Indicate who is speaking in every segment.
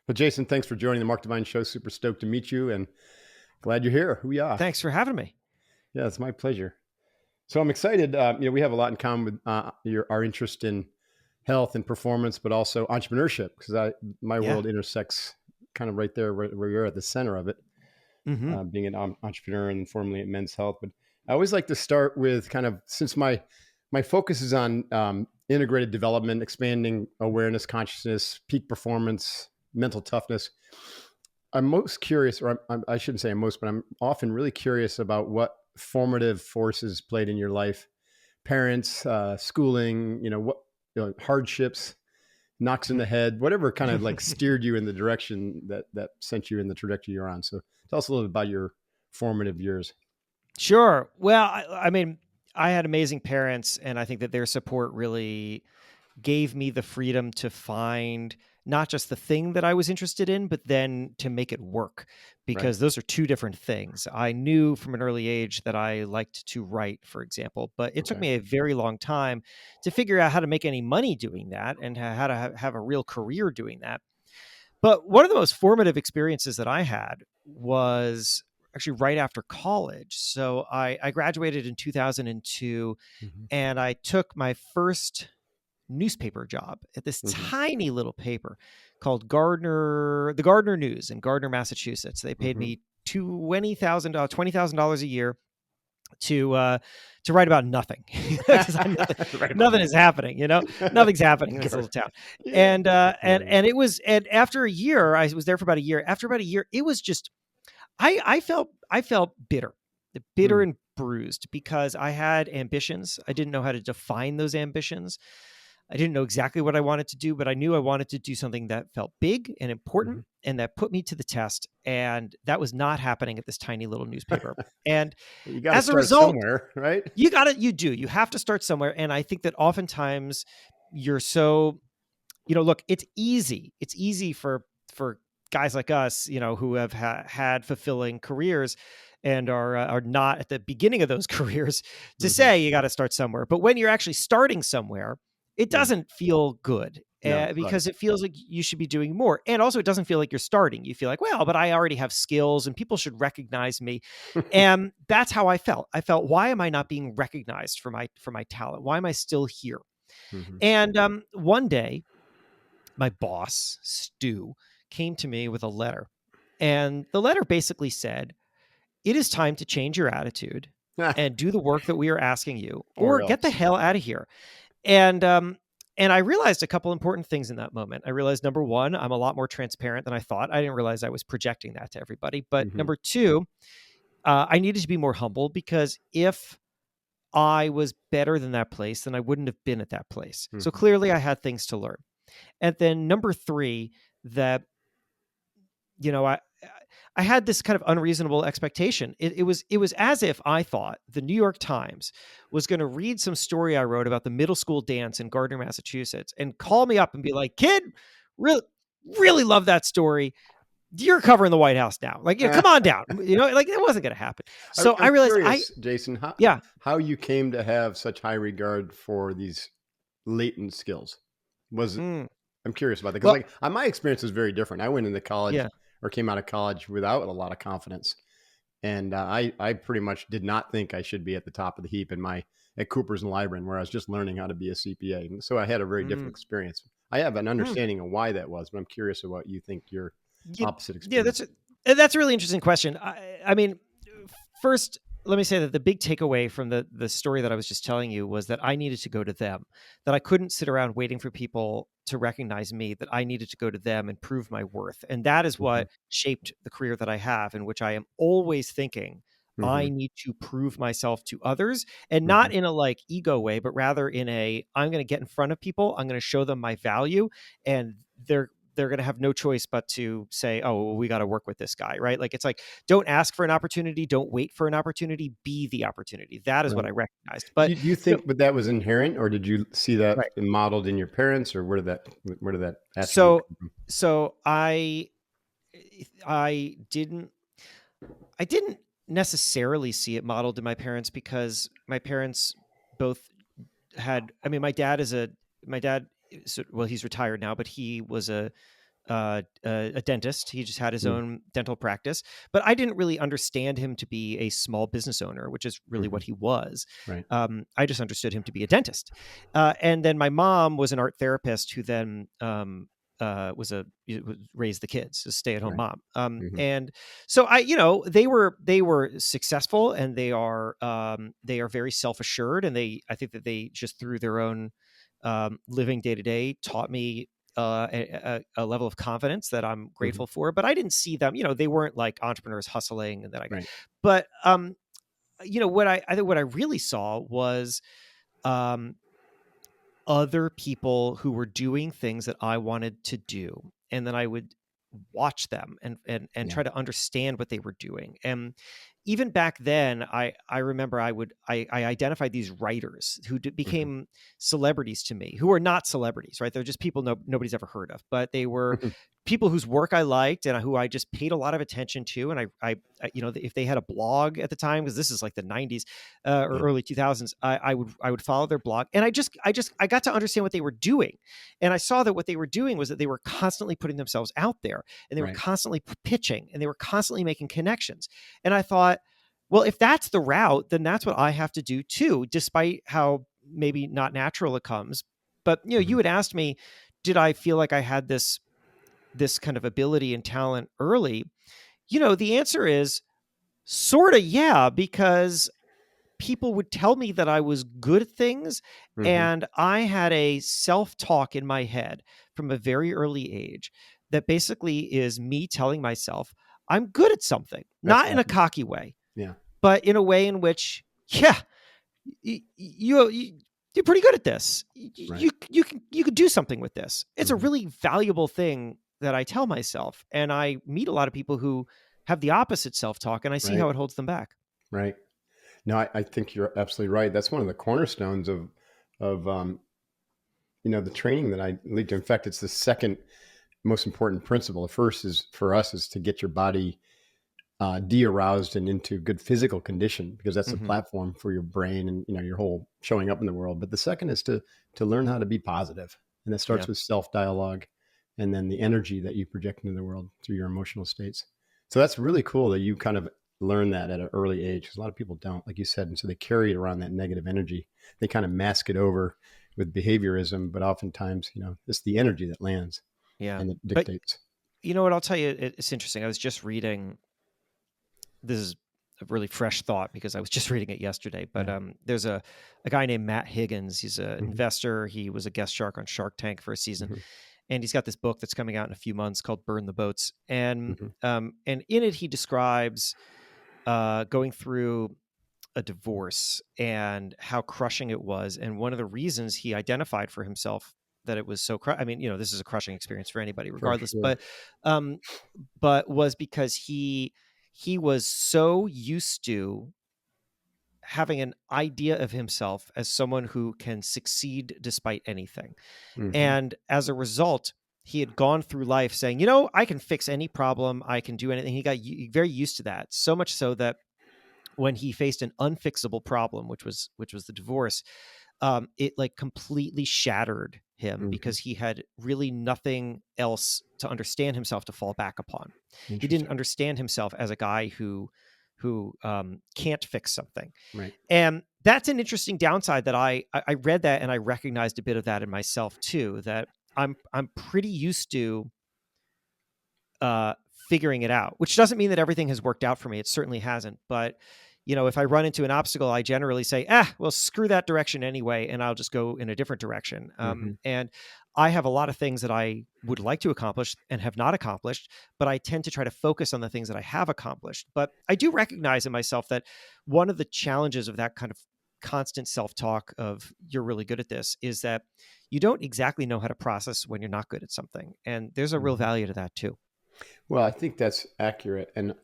Speaker 1: Well, Jason, thanks for joining the Mark Divine Show. Super stoked to meet you and glad you're here. Hoo-yah.
Speaker 2: Thanks for having me.
Speaker 1: Yeah, it's my pleasure. So I'm excited. We have a lot in common with our interest in health and performance, but also entrepreneurship, because my
Speaker 2: Yeah.
Speaker 1: world intersects kind of right there where you're at the center of it,
Speaker 2: Mm-hmm.
Speaker 1: being an entrepreneur and formerly at Men's Health. But I always like to start with kind of, since my focus is on integrated development, expanding awareness, consciousness, peak performance, mental toughness. I'm most curious, or I shouldn't say I'm most, but I'm often really curious about what formative forces played in your life. Parents, schooling, hardships, knocks in the head, whatever kind of like steered you in the direction that sent you in the trajectory you're on. So tell us a little bit about your formative years.
Speaker 2: Sure. Well, I mean, I had amazing parents, and I think that their support really gave me the freedom to find not just the thing that I was interested in, but then to make it work, because those are two different things. I knew from an early age that I liked to write, for example, but it took me a very long time to figure out how to make any money doing that and how to have a real career doing that. But one of the most formative experiences that I had was actually right after college. So I graduated in 2002, and I took my first newspaper job at this tiny little paper called the Gardner News in Gardner, Massachusetts. They paid me $20,000 a year to write about nothing. Nothing is happening, nothing's happening in this little town. And it was, and after a year, I was there for about a year. After about a year, it was just, I felt bitter and bruised, because I had ambitions. I didn't know how to define those ambitions. I didn't know exactly what I wanted to do, but I knew I wanted to do something that felt big and important and that put me to the test. And that was not happening at this tiny little newspaper. And
Speaker 1: you got to
Speaker 2: as a
Speaker 1: start
Speaker 2: result,
Speaker 1: somewhere, right?
Speaker 2: you have to start somewhere. And I think that oftentimes you're so, look, it's easy for guys like us, who have had fulfilling careers and are not at the beginning of those careers, to say you got to start somewhere. But when you're actually starting somewhere, it doesn't feel good, because it feels like you should be doing more. And also, it doesn't feel like you're starting. You feel like, well, but I already have skills and people should recognize me. And that's how I felt. I felt, why am I not being recognized for my talent? Why am I still here? And one day, my boss, Stu, came to me with a letter. And the letter basically said, it is time to change your attitude and do the work that we are asking you, or get the hell out of here. And I realized a couple important things in that moment. I realized, number one, I'm a lot more transparent than I thought. I didn't realize I was projecting that to everybody. But number two, I needed to be more humble, because if I was better than that place, then I wouldn't have been at that place. So clearly I had things to learn. And then number three, that, I had this kind of unreasonable expectation. It was as if I thought the New York Times was going to read some story I wrote about the middle school dance in Gardner, Massachusetts, and call me up and be like, "Kid, really, really love that story. You're covering the White House now. Like, come on down." Like, it wasn't going to happen. So I realized,
Speaker 1: curious, Jason, how you came to have such high regard for these latent skills. I'm curious about that, because my experience is very different. I went into college or came out of college without a lot of confidence. And I pretty much did not think I should be at the top of the heap at Cooper's and Lybrand, where I was just learning how to be a CPA. And so I had a very different experience. I have an understanding of why that was, but I'm curious of what you think your opposite experience.
Speaker 2: Yeah, that's a really interesting question. I mean, first, let me say that the big takeaway from the story that I was just telling you was that I needed to go to them, that I couldn't sit around waiting for people to recognize me, that I needed to go to them and prove my worth. And that is what shaped the career that I have, in which I am always thinking, I need to prove myself to others, and not in a like ego way, but rather in I'm going to get in front of people. I'm going to show them my value, and they're going to have no choice but to say, oh, well, we got to work with this guy, right? Like, it's like, don't ask for an opportunity. Don't wait for an opportunity. Be the opportunity. That is what I recognized. But
Speaker 1: do you think that was inherent, or did you see that modeled in your parents, or where did that attribute come from?
Speaker 2: So I didn't necessarily see it modeled in my parents, because my parents both had, I mean, my dad, well, he's retired now, but he was a a dentist. He just had his
Speaker 1: Mm.
Speaker 2: own dental practice, but I didn't really understand him to be a small business owner, which is really
Speaker 1: Hmm.
Speaker 2: what he was.
Speaker 1: Right.
Speaker 2: I just understood him to be a dentist. And then my mom was an art therapist who then raised the kids, a stay-at-home
Speaker 1: Right.
Speaker 2: mom.
Speaker 1: Hmm.
Speaker 2: And so they were successful, and they are very self-assured, and I think that they just through their own living day to day taught me a level of confidence that I'm
Speaker 1: Hmm.
Speaker 2: grateful for. But I didn't see them, they weren't like entrepreneurs hustling, and
Speaker 1: Right.
Speaker 2: but I think what I really saw was um, other people who were doing things that I wanted to do, and then I would watch them and
Speaker 1: Yeah.
Speaker 2: try to understand what they were doing. And even back then, I remember I identified these writers who
Speaker 1: Hmm.
Speaker 2: became celebrities to me, who are not celebrities, right? They're just people nobody's ever heard of, but they were people whose work I liked and who I just paid a lot of attention to. And if they had a blog at the time, because this is like the 90s or
Speaker 1: Yeah.
Speaker 2: early 2000s, I would follow their blog, and I got to understand what they were doing. And I saw that what they were doing was that they were constantly putting themselves out there, and they were
Speaker 1: Right.
Speaker 2: constantly pitching, and they were constantly making connections. And I thought, well, if that's the route, then that's what I have to do too, despite how maybe not natural it comes. But
Speaker 1: Hmm.
Speaker 2: you had asked me, did I feel like I had this kind of ability and talent early? The answer is sort of yeah, because people would tell me that I was good at things,
Speaker 1: Hmm.
Speaker 2: and I had a self-talk in my head from a very early age that basically is me telling myself I'm good at something,
Speaker 1: That's
Speaker 2: not in a
Speaker 1: awesome.
Speaker 2: cocky way,
Speaker 1: Yeah.
Speaker 2: but in a way in which, yeah, you're pretty good at this.
Speaker 1: Right.
Speaker 2: You could do something with this. It's a
Speaker 1: Hmm.
Speaker 2: really valuable thing that I tell myself, and I meet a lot of people who have the opposite self-talk, and I see
Speaker 1: Right.
Speaker 2: how it holds them back.
Speaker 1: Right. No, I think you're absolutely right. That's one of the cornerstones of the training that I lead to. In fact, it's the second most important principle. The first is for us is to get your body de-aroused and into good physical condition, because that's the
Speaker 2: Hmm.
Speaker 1: platform for your brain and your whole showing up in the world. But the second is to learn how to be positive, and that
Speaker 2: Yeah.
Speaker 1: starts with self dialogue, and then the energy that you project into the world through your emotional states. So that's really cool that you kind of learn that at an early age, because a lot of people don't, like you said, and so they carry it around, that negative energy. They kind of mask it over with behaviorism, but oftentimes it's the energy that lands
Speaker 2: Yeah.
Speaker 1: and that
Speaker 2: But
Speaker 1: dictates.
Speaker 2: you know what? I'll tell you, it's interesting. I was just reading, this is a really fresh thought because I was just reading it yesterday, but
Speaker 1: Yeah.
Speaker 2: there's a guy named Matt Higgins. He's an
Speaker 1: Hmm.
Speaker 2: investor. He was a guest shark on Shark Tank for a season.
Speaker 1: Hmm.
Speaker 2: And he's got this book that's coming out in a few months called Burn the Boats.
Speaker 1: Hmm.
Speaker 2: And in it, he describes going through a divorce and how crushing it was. And one of the reasons he identified for himself that it was so I mean, this is a crushing experience for anybody,
Speaker 1: For
Speaker 2: regardless.
Speaker 1: sure.
Speaker 2: Um, but was because he was so used to having an idea of himself as someone who can succeed despite anything.
Speaker 1: Hmm.
Speaker 2: And as a result, he had gone through life saying, I can fix any problem, I can do anything. He got very used to that, so much so that when he faced an unfixable problem, which was the divorce, it like completely shattered him
Speaker 1: Hmm.
Speaker 2: because he had really nothing else to understand himself to fall back upon. He didn't
Speaker 1: Interesting.
Speaker 2: understand himself as a guy who can't fix something.
Speaker 1: Right.
Speaker 2: And that's an interesting downside that I read that, and I recognized a bit of that in myself too, that I'm pretty used to uh, figuring it out, which doesn't mean that everything has worked out for me. It certainly hasn't. But, if I run into an obstacle, I generally say, well, screw that direction anyway, and I'll just go in a different direction.
Speaker 1: Hmm.
Speaker 2: And I have a lot of things that I would like to accomplish and have not accomplished, but I tend to try to focus on the things that I have accomplished. But I do recognize in myself that one of the challenges of that kind of constant self-talk of you're really good at this is that you don't exactly know how to process when you're not good at something. And there's a real
Speaker 1: Hmm.
Speaker 2: value to that too.
Speaker 1: Well, I think that's accurate. And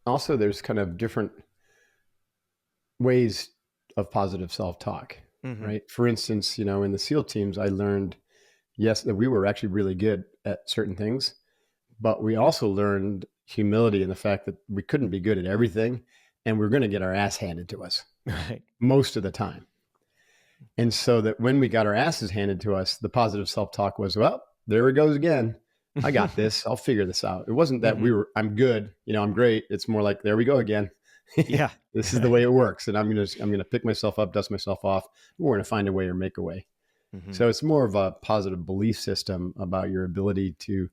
Speaker 1: also, there's kind of different ways of positive self talk,
Speaker 2: Hmm.
Speaker 1: right? For instance, in the SEAL teams, I learned, yes, that we were actually really good at certain things, but we also learned humility in the fact that we couldn't be good at everything, and we're going to get our ass handed to us
Speaker 2: Right.
Speaker 1: most of the time. And so that when we got our asses handed to us, the positive self talk was, well, there it goes again. I got this. I'll figure this out. It wasn't that
Speaker 2: Hmm.
Speaker 1: I'm good, I'm great. It's more like, there we go again.
Speaker 2: Yeah.
Speaker 1: This is the way it works. And I'm going to pick myself up, dust myself off. We're going to find a way or make a way.
Speaker 2: Hmm.
Speaker 1: So it's more of a positive belief system about your ability to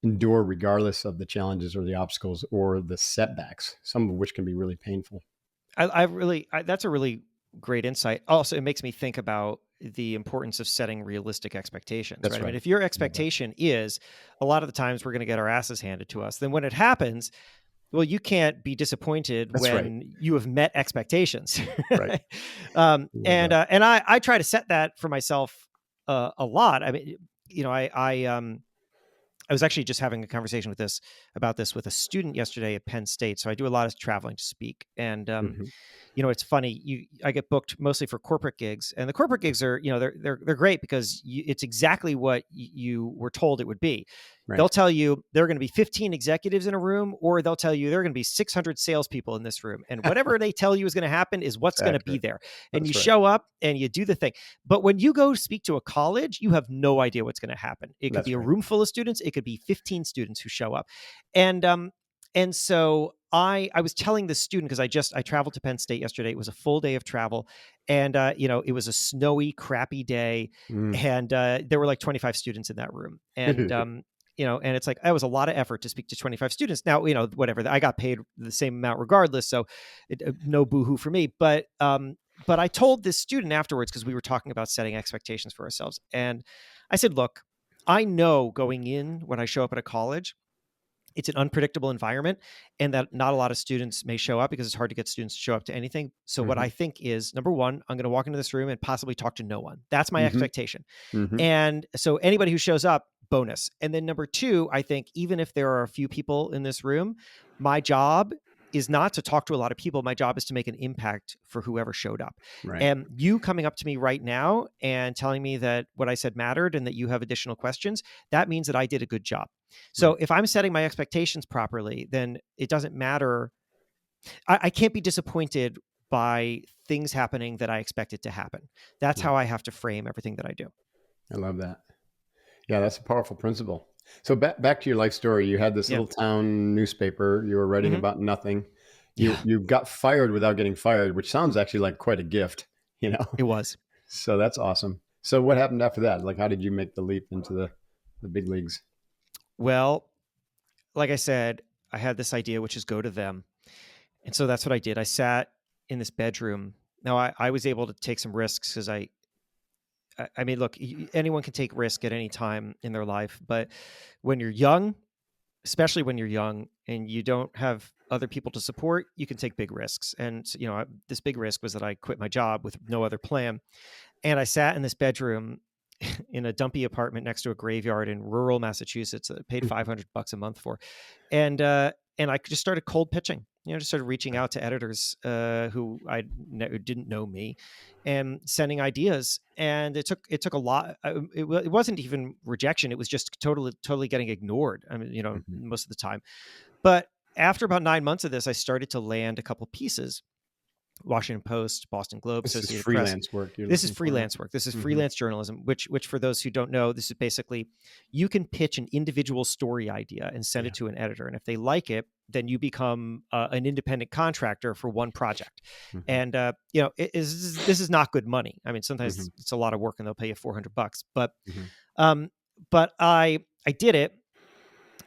Speaker 1: endure regardless of the challenges or the obstacles or the setbacks, some of which can be really painful.
Speaker 2: That's a really great insight. Also, it makes me think about the importance of setting realistic expectations,
Speaker 1: That's
Speaker 2: right? I mean,
Speaker 1: right.
Speaker 2: if your
Speaker 1: I love that.
Speaker 2: expectation is a lot of the times we're going to get our asses handed to us, then when it happens, well, you can't be disappointed
Speaker 1: That's right.
Speaker 2: when you have met expectations.
Speaker 1: Right. I love that.
Speaker 2: And I try to set that for myself a lot. I mean, I was actually just having a conversation about this with a student yesterday at Penn State. So I do a lot of traveling to speak, and
Speaker 1: Hmm.
Speaker 2: it's funny. I get booked mostly for corporate gigs, and the corporate gigs are, they're great because it's exactly what you were told it would be.
Speaker 1: Right.
Speaker 2: They'll tell you there are going to be 15 executives in a room, or they'll tell you there are going to be 600 salespeople in this room, and whatever they tell you is going to happen is what's
Speaker 1: It's
Speaker 2: going to be
Speaker 1: accurate.
Speaker 2: there. And you
Speaker 1: That's right.
Speaker 2: show up and you do the thing. But when you go speak to a college, you have no idea what's going to happen. It could be
Speaker 1: That's
Speaker 2: a
Speaker 1: right.
Speaker 2: room full of students. It could be 15 students who show up, and so I was telling the student, because I traveled to Penn State yesterday. It was a full day of travel, and it was a snowy, crappy day,
Speaker 1: Mm.
Speaker 2: and there were like 25 students in that room, and and it's like that was a lot of effort to speak to 25 students. Now, whatever, I got paid the same amount regardless, so no boohoo for me. But I told this student afterwards, because we were talking about setting expectations for ourselves, and I said, look, I know going in when I show up at a college, it's an unpredictable environment, and that not a lot of students may show up because it's hard to get students to show up to anything. So what
Speaker 1: Hmm.
Speaker 2: I think is, number one, I'm going to walk into this room and possibly talk to no one. That's my
Speaker 1: Hmm.
Speaker 2: expectation.
Speaker 1: Hmm.
Speaker 2: And so anybody who shows up, bonus. And then number two, I think even if there are a few people in this room, my job is not to talk to a lot of people. My job is to make an impact for whoever showed up.
Speaker 1: Right.
Speaker 2: And you coming up to me right now and telling me that what I said mattered and that you have additional questions, that means that I did a good job. So
Speaker 1: Right.
Speaker 2: if I'm setting my expectations properly, then it doesn't matter. I can't be disappointed by things happening that I expected to happen. That's
Speaker 1: Right.
Speaker 2: how I have to frame everything that I do.
Speaker 1: I love that. Yeah, that's a powerful principle. So back to your life story. You had this
Speaker 2: Yeah.
Speaker 1: little town newspaper. You were writing
Speaker 2: Hmm.
Speaker 1: about nothing. You
Speaker 2: Yeah,
Speaker 1: you got fired without getting fired, which sounds actually like quite a gift, you know.
Speaker 2: it was.
Speaker 1: So that's awesome. So what happened after that? Like, how did you make the leap into the big leagues?
Speaker 2: Well, like I said, I had this idea, which is go to them. And so that's what I did. I sat in this bedroom. Now I was able to take some risks because I mean, look, anyone can take risk at any time in their life, but when you're young, especially when you're young and you don't have other people to support, you can take big risks. And this big risk was that I quit my job with no other plan, and I sat in this bedroom in a dumpy apartment next to a graveyard in rural Massachusetts that I paid $500 a month for, and I just started cold pitching. Just started reaching out to editors who didn't know me, and sending ideas. And it took a lot. It wasn't even rejection. It was just totally getting ignored. I mean,
Speaker 1: Mhm.
Speaker 2: most of the time. But after about 9 months of this, I started to land a couple pieces. Washington Post, Boston Globe,
Speaker 1: This is
Speaker 2: Associated Press.
Speaker 1: freelance work you're
Speaker 2: This is
Speaker 1: looking for, right?
Speaker 2: freelance work. This is
Speaker 1: Hmm.
Speaker 2: freelance journalism, which for those who don't know, this is basically you can pitch an individual story idea and send
Speaker 1: Yeah.
Speaker 2: it to an editor, and if they like it, then you become an independent contractor for one project.
Speaker 1: Hmm.
Speaker 2: And this is not good money. I mean,
Speaker 1: Hmm.
Speaker 2: sometimes it's a lot of work, and they'll pay you $400,
Speaker 1: Hmm.
Speaker 2: um, but I did it,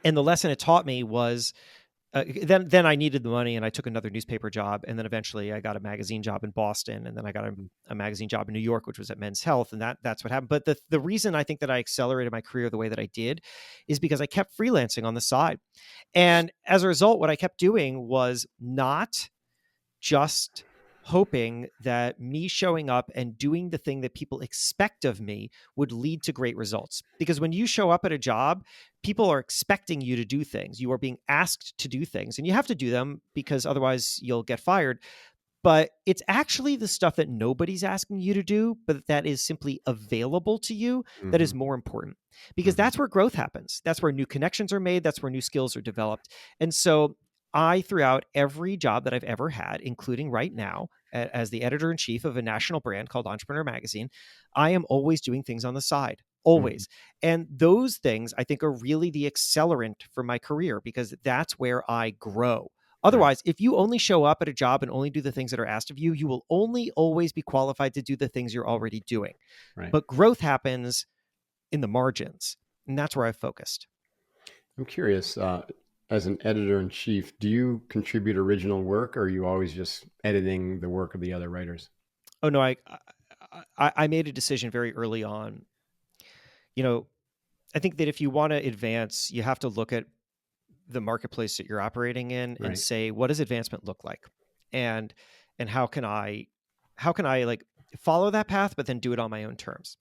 Speaker 2: and the lesson it taught me was then I needed the money, and I took another newspaper job, and then eventually I got a magazine job in Boston, and then I got a magazine job in New York, which was at Men's Health, and that's what happened. But the reason I think that I accelerated my career the way that I did is because I kept freelancing on the side, and as a result, what I kept doing was not just hoping that me showing up and doing the thing that people expect of me would lead to great results. Because when you show up at a job, people are expecting you to do things. You are being asked to do things, and you have to do them because otherwise you'll get fired. But it's actually the stuff that nobody's asking you to do, but that is simply available to you, that
Speaker 1: Hmm.
Speaker 2: is more important, because
Speaker 1: Hmm.
Speaker 2: that's where growth happens. That's where new connections are made. That's where new skills are developed. And so throughout every job that I've ever had, including right now as the editor in chief of a national brand called Entrepreneur Magazine, I am always doing things on the side, always. And those things I think are really the accelerant for my career, because that's where I grow. Otherwise, if you only show up at a job and only do the things that are asked of you, you will only always be qualified to do the things you're already doing.
Speaker 1: Right.
Speaker 2: But growth happens in the margins, and that's where I've focused.
Speaker 1: I'm curious, as an editor in chief, do you contribute original work, or are you always just editing the work of the other writers?
Speaker 2: Oh no, I made a decision very early on. You know, I think that if you want to advance, you have to look at the marketplace that you're operating in and
Speaker 1: Right.
Speaker 2: say, what does advancement look like? And how can I like follow that path, but then do it on my own terms?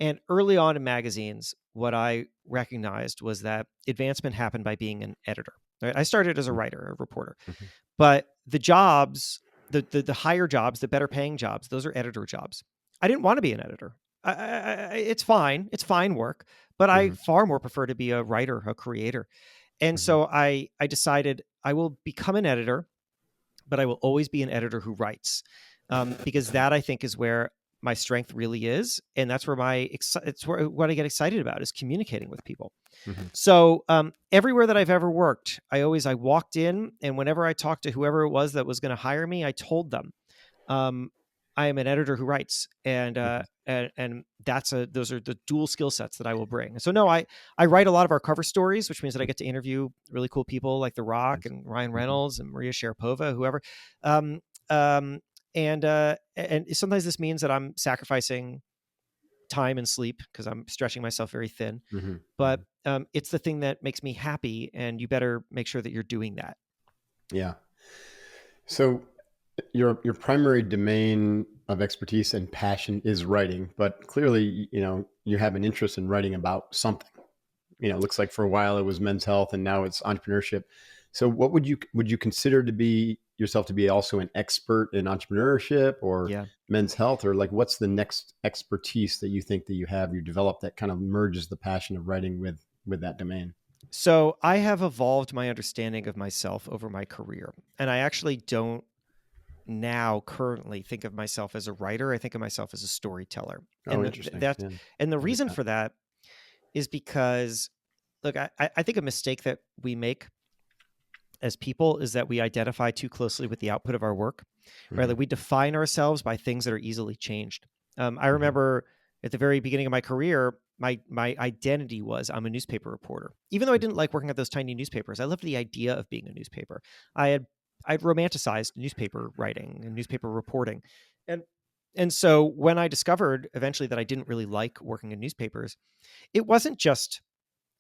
Speaker 2: And early on in magazines, what I recognized was that advancement happened by being an editor. Right? I started as a writer, a reporter,
Speaker 1: Mm-hmm.
Speaker 2: but the jobs, the higher jobs, the better paying jobs, those are editor jobs. I didn't want to be an editor. It's fine. It's fine work, but I
Speaker 1: Mm-hmm.
Speaker 2: far more prefer to be a writer, a creator. And
Speaker 1: Mm-hmm.
Speaker 2: so I decided I will become an editor, but I will always be an editor who writes, because that I think is where my strength really is, and that's where it's where what I get excited about is communicating with people.
Speaker 1: Mm-hmm.
Speaker 2: So everywhere that I've ever worked, I walked in, and whenever I talked to whoever it was that was going to hire me, I told them, I am an editor who writes, and those are the dual skill sets that I will bring. So no, I write a lot of our cover stories, which means that I get to interview really cool people like The Rock and Ryan
Speaker 1: Mm-hmm.
Speaker 2: Reynolds and Maria Sharapova, whoever. Um, um, and sometimes this means that I'm sacrificing time and sleep because I'm stretching myself very thin.
Speaker 1: Mm-hmm.
Speaker 2: But it's the thing that makes me happy, and you better make sure that you're doing that.
Speaker 1: Yeah. So your primary domain of expertise and passion is writing, but clearly, you have an interest in writing about something. It looks like for a while it was men's health, and now it's entrepreneurship. So, what would you consider to be yourself to be also an expert in entrepreneurship or
Speaker 2: Yeah.
Speaker 1: men's health, or like what's the next expertise that you think that you developed that kind of merges the passion of writing with that domain?
Speaker 2: So I have evolved my understanding of myself over my career, and I actually don't now currently think of myself as a writer. I think of myself as a storyteller.
Speaker 1: Oh,
Speaker 2: And
Speaker 1: interesting.
Speaker 2: that
Speaker 1: Yeah,
Speaker 2: and the
Speaker 1: I like
Speaker 2: reason
Speaker 1: that.
Speaker 2: for that is because, look, I think a mistake that we make as people is that we identify too closely with the output of our work, right?
Speaker 1: Mm-hmm.
Speaker 2: Like we define ourselves by things that are easily changed. I
Speaker 1: Mm-hmm.
Speaker 2: remember at the very beginning of my career, my identity was I'm a newspaper reporter. Even though I didn't like working at those tiny newspapers, I loved the idea of being a newspaper. I'd romanticized newspaper writing and newspaper reporting. And so when I discovered eventually that I didn't really like working in newspapers, it wasn't just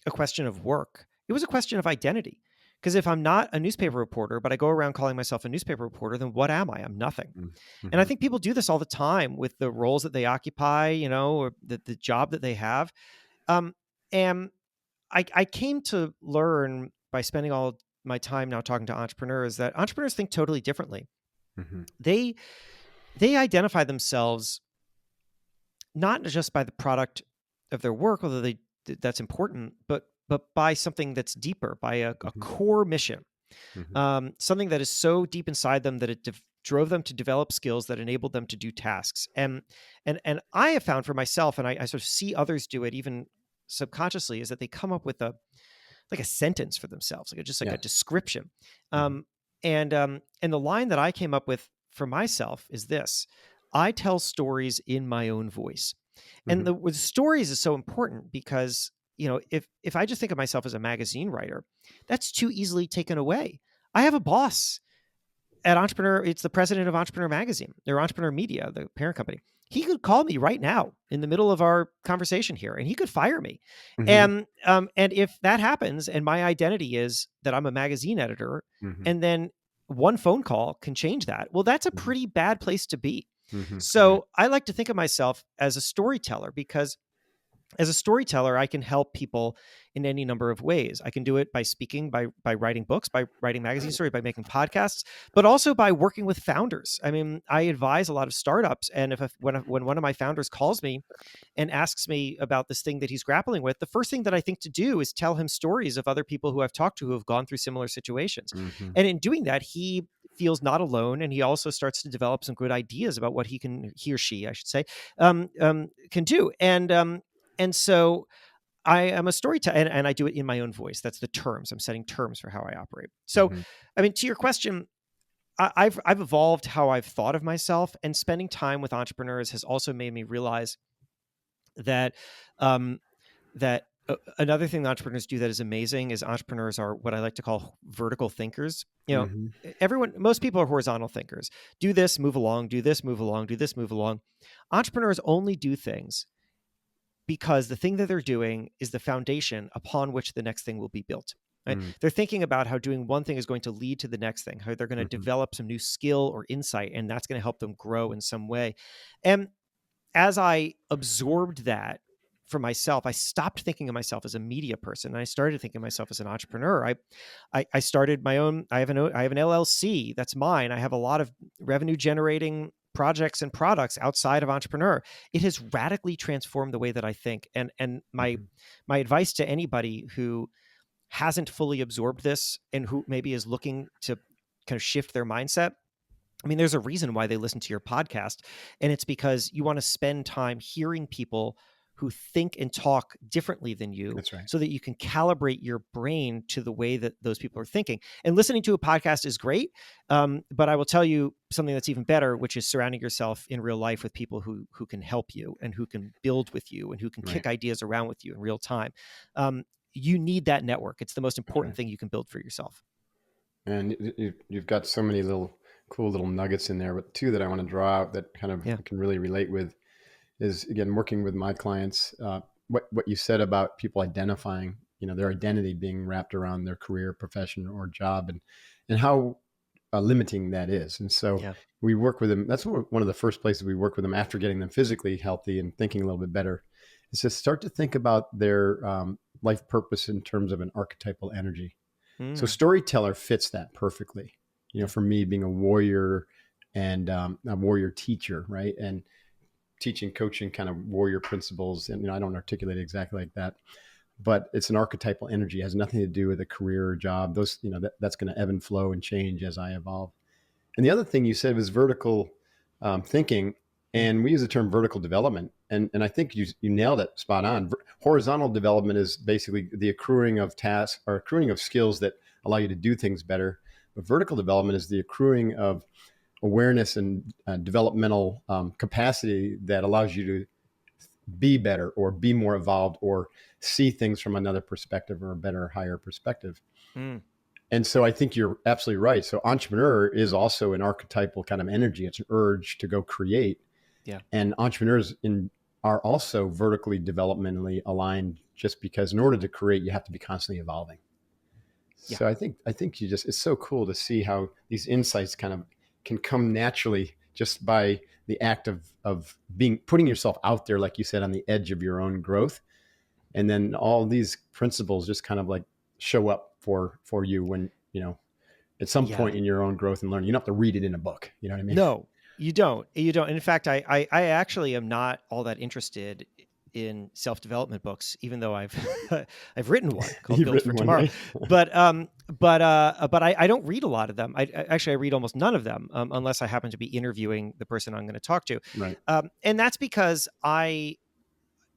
Speaker 2: a question of work. It was a question of identity. Because if I'm not a newspaper reporter, but I go around calling myself a newspaper reporter, then what am I? I'm nothing. And I
Speaker 1: Mm-hmm.
Speaker 2: think people do this all the time with the roles that they occupy, or the job that they have. Um, and I came to learn by spending all my time now talking to entrepreneurs that entrepreneurs think totally differently.
Speaker 1: Mm-hmm.
Speaker 2: They they identify themselves not just by the product of their work, although that's important, but by something that's deeper, by a
Speaker 1: Mm-hmm.
Speaker 2: core mission,
Speaker 1: Mm-hmm.
Speaker 2: something that is so deep inside them that it drove them to develop skills that enabled them to do tasks. And I have found for myself, and I sort of see others do it even subconsciously, is that they come up with a sentence for themselves, like a
Speaker 1: Yes.
Speaker 2: description.
Speaker 1: Mm-hmm.
Speaker 2: Um, and the line that I came up with for myself is this: I tell stories in my own voice. And
Speaker 1: Mm-hmm.
Speaker 2: the with stories is so important because, if I just think of myself as a magazine writer, that's too easily taken away. I have a boss at Entrepreneur. It's the president of Entrepreneur Magazine, or Entrepreneur Media, the parent company. He could call me right now in the middle of our conversation here, and he could fire me.
Speaker 1: Mm-hmm.
Speaker 2: And if that happens, and my identity is that I'm a magazine editor,
Speaker 1: Mm-hmm.
Speaker 2: and then one phone call can change that, well, that's a
Speaker 1: Mm-hmm.
Speaker 2: pretty bad place to be.
Speaker 1: Mm-hmm. Right.
Speaker 2: So I like to think of myself as a storyteller, because as a storyteller, I can help people in any number of ways. I can do it by speaking, by writing books, by writing magazine stories, by making podcasts, but also by working with founders. I mean, I advise a lot of startups, and when one of my founders calls me and asks me about this thing that he's grappling with, the first thing that I think to do is tell him stories of other people who I've talked to who have gone through similar situations.
Speaker 1: Mm-hmm.
Speaker 2: And in doing that, he feels not alone, and he also starts to develop some good ideas about what he or she, I should say, can do. And so I am a storyteller, and I do it in my own voice. That's the terms. I'm setting terms for how I operate. So,
Speaker 1: Hmm.
Speaker 2: I mean, to your question, I've evolved how I've thought of myself, and spending time with entrepreneurs has also made me realize that um, another thing that entrepreneurs do that is amazing is entrepreneurs are what I like to call vertical thinkers. You know,
Speaker 1: Hmm.
Speaker 2: most people are horizontal thinkers. Do this, move along. Do this, move along. Do this, move along. Entrepreneurs only do things because the thing that they're doing is the foundation upon which the next thing will be built. Right?
Speaker 1: Hmm.
Speaker 2: They're thinking about how doing one thing is going to lead to the next thing, how they're going to
Speaker 1: Hmm.
Speaker 2: develop some new skill or insight, and that's going to help them grow in some way. And as I absorbed that for myself, I stopped thinking of myself as a media person, and I started thinking of myself as an entrepreneur. I started my own. I have an LLC that's mine. I have a lot of revenue generating projects and products outside of entrepreneur. It has radically transformed the way that I think. And
Speaker 1: Hmm.
Speaker 2: my advice to anybody who hasn't fully absorbed this and who maybe is looking to kind of shift their mindset, I mean, there's a reason why they listen to your podcast, and it's because you want to spend time hearing people who think and talk differently than you
Speaker 1: That's right.
Speaker 2: so that you can calibrate your brain to the way that those people are thinking. And listening to a podcast is great, but I will tell you something that's even better, which is surrounding yourself in real life with people who can help you and who can build with you and who can
Speaker 1: Right.
Speaker 2: kick ideas around with you in real time. You need that network. It's the most
Speaker 1: That's
Speaker 2: important
Speaker 1: right.
Speaker 2: thing you can build for yourself.
Speaker 1: And you've got so many cool little nuggets in there, but two that I want to draw out that kind of
Speaker 2: Yeah.
Speaker 1: I can really relate with is, again, working with my clients. What you said about people identifying, their identity being wrapped around their career, profession, or job, and how limiting that is. And so
Speaker 2: Yeah.
Speaker 1: we work with them. That's one of the first places we work with them after getting them physically healthy and thinking a little bit better. Is to start to think about their life purpose in terms of an archetypal energy. So
Speaker 2: Mm.
Speaker 1: storyteller fits that perfectly.
Speaker 2: Yeah.
Speaker 1: For me, being a warrior and a warrior teacher, right, and teaching, coaching, kind of warrior principles. And I don't articulate it exactly like that, but it's an archetypal energy. It has nothing to do with a career or job. Those, that's going to ebb and flow and change as I evolve. And the other thing you said was vertical thinking,
Speaker 2: Yeah.
Speaker 1: and we use the term vertical development. And I think you nailed it spot on. Horizontal development is basically the accruing of tasks or accruing of skills that allow you to do things better. But vertical development is the accruing of awareness and developmental capacity that allows you to be better or be more evolved or see things from another perspective or a better, higher perspective.
Speaker 2: Mm.
Speaker 1: And so I think you're absolutely right. So entrepreneur is also an archetypal kind of energy. It's an urge to go create.
Speaker 2: Yeah.
Speaker 1: And entrepreneurs are also vertically developmentally aligned, just because in order to create, you have to be constantly evolving.
Speaker 2: Yeah.
Speaker 1: So I think it's so cool to see how these insights kind of can come naturally just by the act of putting yourself out there, like you said, on the edge of your own growth. And then all these principles just kind of like show up for you when, at some
Speaker 2: Yeah.
Speaker 1: point in your own growth and learning. You don't have to read it in a book. You know what I mean?
Speaker 2: No, you don't. You don't. In fact, I actually am not all that interested in self-development books, even though I've I've written one called
Speaker 1: You've
Speaker 2: Build for
Speaker 1: written one,
Speaker 2: Tomorrow.
Speaker 1: right?
Speaker 2: But I don't read a lot of them. I read almost none of them unless I happen to be interviewing the person I'm going to talk to,
Speaker 1: Right.
Speaker 2: and that's because I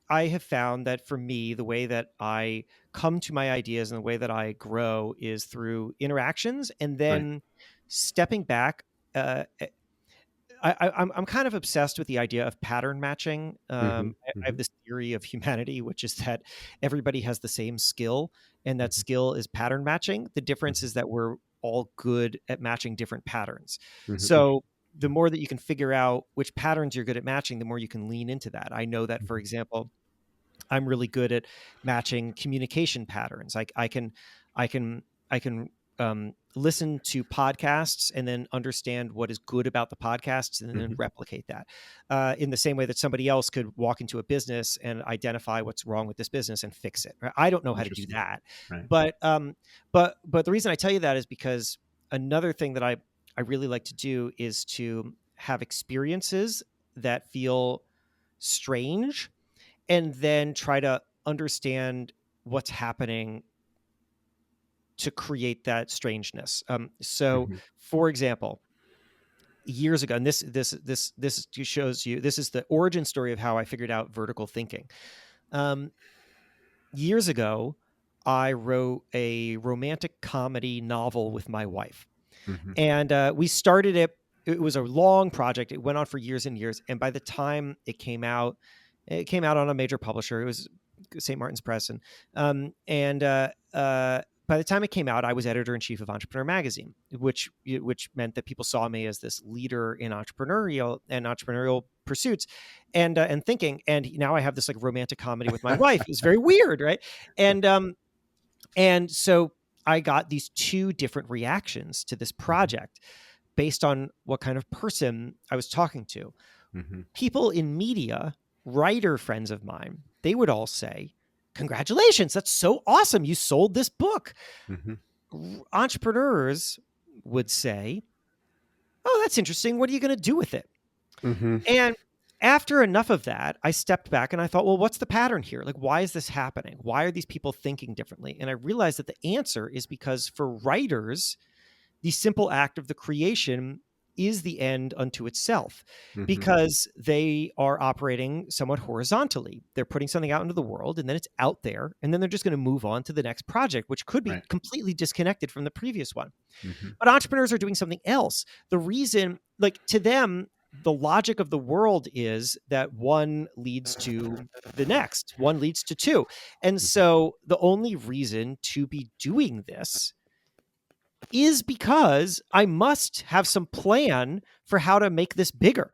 Speaker 2: have found that for me, the way that I come to my ideas and the way that I grow is through interactions and
Speaker 1: Right.
Speaker 2: then stepping back. Uh, I'm kind of obsessed with the idea of pattern matching.
Speaker 1: Hmm.
Speaker 2: I have
Speaker 1: Hmm.
Speaker 2: this theory of humanity, which is that everybody has the same skill, and that
Speaker 1: Hmm.
Speaker 2: skill is pattern matching. The difference
Speaker 1: Hmm.
Speaker 2: is that we're all good at matching different patterns.
Speaker 1: Hmm.
Speaker 2: So the more that you can figure out which patterns you're good at matching, the more you can lean into that. I know that, for example, I'm really good at matching communication patterns. I can, I can listen to podcasts and then understand what is good about the podcasts and then
Speaker 1: Hmm.
Speaker 2: replicate that. In the same way that somebody else could walk into a business and identify what's wrong with this business and fix it. Right? I don't know how to do
Speaker 1: Interesting.
Speaker 2: that,
Speaker 1: Right.
Speaker 2: but the reason I tell you that is because another thing that I really like to do is to have experiences that feel strange and then try to understand what's happening to create that strangeness. So,
Speaker 1: Hmm.
Speaker 2: for example, years ago, and this just shows you this is the origin story of how I figured out vertical thinking. Um, Years ago, I wrote a romantic comedy novel with my wife.
Speaker 1: Mm-hmm.
Speaker 2: And we started it. It was a long project. It went on for years and years. And by the time it came out on a major publisher. It was St. Martin's Press. And by the time it came out, I was editor in chief of Entrepreneur Magazine, which meant that people saw me as this leader in entrepreneurial pursuits and thinking. And now I have this like romantic comedy with my wife. It was very weird, right? And so I got these two different reactions to this project based on what kind of person I was talking to.
Speaker 1: Mm-hmm.
Speaker 2: People in media, writer friends of mine, they would all say, "Congratulations, that's so awesome. You sold this book."
Speaker 1: Mm-hmm.
Speaker 2: Entrepreneurs would say, "Oh, that's interesting. What are you going to do with it?"
Speaker 1: Mm-hmm.
Speaker 2: And after enough of that, I stepped back and I thought, well, what's the pattern here? Like, why is this happening? Why are these people thinking differently? And I realized that the answer is because for writers, the simple act of the creation is the end unto itself,
Speaker 1: Mm-hmm.
Speaker 2: because they are operating somewhat horizontally. They're putting something out into the world and then it's out there. And then they're just going to move on to the next project, which could be
Speaker 1: Right.
Speaker 2: completely disconnected from the previous one.
Speaker 1: Mm-hmm.
Speaker 2: But entrepreneurs are doing something else. The reason, like to them, the logic of the world is that one leads to the next, one leads to two. And so the only reason to be doing this is because I must have some plan for how to make this bigger.